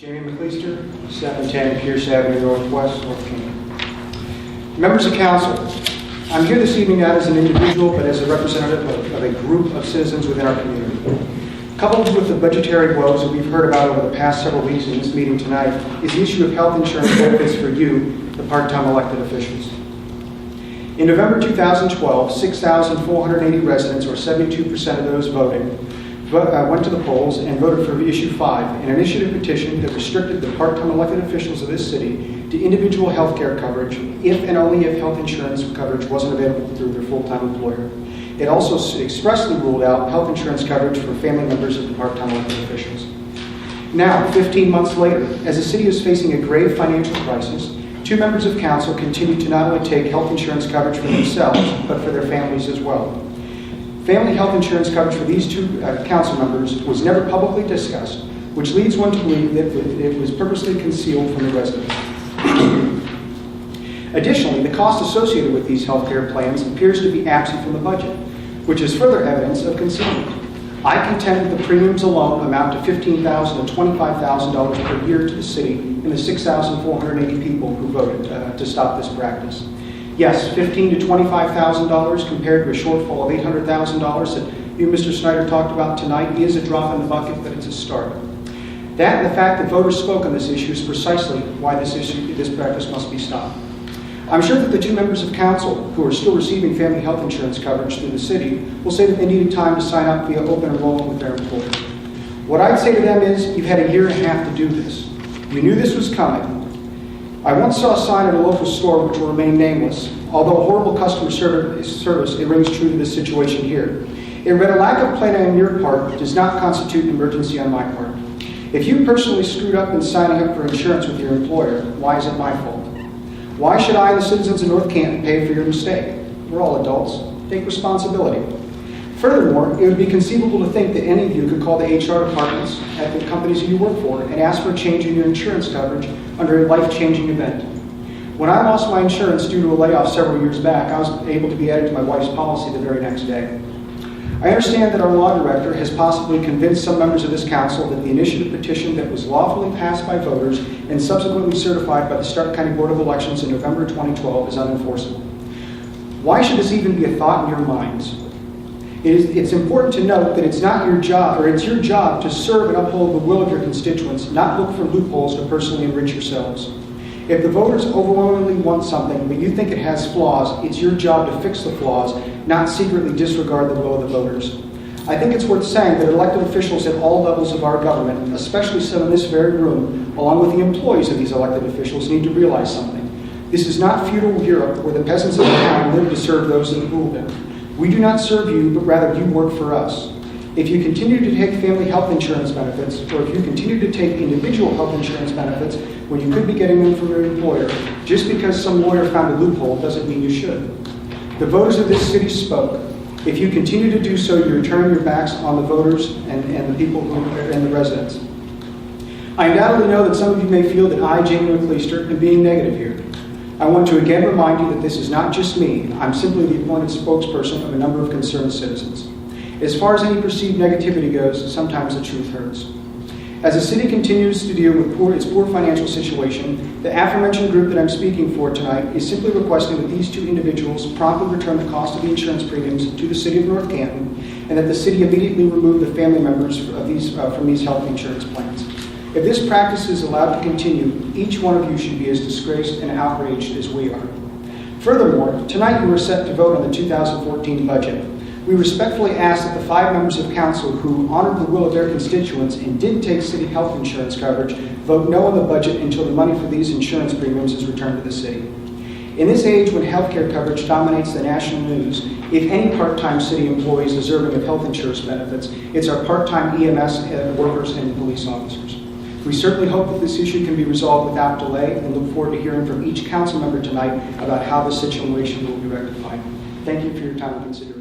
Jamie McCLEASTER, 710 Pierce Avenue Northwest, North Canaan. Members of Council, I'm here this evening not as an individual, but as a representative of a group of citizens within our community. Coupled with the budgetary woes that we've heard about over the past several weeks in this meeting tonight is the issue of health insurance benefits for you, the part-time elected officials. In November 2012, 6,480 residents, or 72% of those voting, went to the polls and voted for Issue 5, an initiative petition that restricted the part-time elected officials of this city to individual health care coverage if and only if health insurance coverage wasn't available through their full-time employer. It also expressly ruled out health insurance coverage for family members of the part-time elected officials. Now, 15 months later, as the city is facing a grave financial crisis, two members of council continue to not only take health insurance coverage for themselves, but for their families as well. Family health insurance coverage for these two council members was never publicly discussed, which leads one to believe that it was purposely concealed from the residents. Additionally, the cost associated with these health care plans appears to be absent from the budget, which is further evidence of concealment. I contend that the premiums alone amount to $15,000 to $25,000 per year to the city and the 6,480 people who voted to stop this practice. Yes, $15,000 to $25,000 compared to a shortfall of $800,000 that you, Mr. Snyder, talked about tonight is a drop in the bucket, but it's a start. That and the fact that voters spoke on this issue is precisely why this practice must be stopped. I'm sure that the two members of council who are still receiving family health insurance coverage through the city will say that they needed time to sign up via open enrollment with their employer. What I'd say to them is, you've had a year and a half to do this. You knew this was coming. I once saw a sign at a local store which will remain nameless. Although horrible customer service, it rings true to this situation here. It read, "A lack of planning on your part does not constitute an emergency on my part." If you personally screwed up in signing up for insurance with your employer, why is it my fault? Why should I and the citizens of North Canton pay for your mistake? We're all adults. Take responsibility. Furthermore, it would be conceivable to think that any of you could call the HR departments at the companies that you work for and ask for a change in your insurance coverage under a life-changing event. When I lost my insurance due to a layoff several years back, I was able to be added to my wife's policy the very next day. I understand that our law director has possibly convinced some members of this council that the initiative petition that was lawfully passed by voters and subsequently certified by the Stark County Board of Elections in November 2012 is unenforceable. Why should this even be a thought in your minds? It's important to note that it's not your job, or it's your job to serve and uphold the will of your constituents, not look for loopholes to personally enrich yourselves. If the voters overwhelmingly want something, but you think it has flaws, it's your job to fix the flaws, not secretly disregard the will of the voters. I think it's worth saying that elected officials at all levels of our government, especially some in this very room, along with the employees of these elected officials, need to realize something. This is not feudal Europe where the peasants of the town live to serve those that rule them. We do not serve you, but rather you work for us. If you continue to take family health insurance benefits, or if you continue to take individual health insurance benefits when you could be getting them from your employer, just because some lawyer found a loophole doesn't mean you should. The voters of this city spoke. If you continue to do so, you're turning your backs on the voters and the people and the residents. I undoubtedly know that some of you may feel that I, Jamie McCLEASTER, am being negative here. I want to again remind you that this is not just me. I'm simply the appointed spokesperson of a number of concerned citizens. As far as any perceived negativity goes, sometimes the truth hurts. As the city continues to deal with its poor financial situation, the aforementioned group that I'm speaking for tonight is simply requesting that these two individuals promptly return the cost of the insurance premiums to the city of North Canton, and that the city immediately remove the family members of from these health insurance plans. If this practice is allowed to continue, each one of you should be as disgraced and outraged as we are. Furthermore, tonight you are set to vote on the 2014 budget. We respectfully ask that the 5 members of council who honored the will of their constituents and did take city health insurance coverage vote no on the budget until the money for these insurance premiums is returned to the city. In this age when healthcare coverage dominates the national news, if any part-time city employee is deserving of health insurance benefits, it's our part-time EMS workers and police officers. We certainly hope that this issue can be resolved without delay and look forward to hearing from each council member tonight about how the situation will be rectified. Thank you for your time and consideration.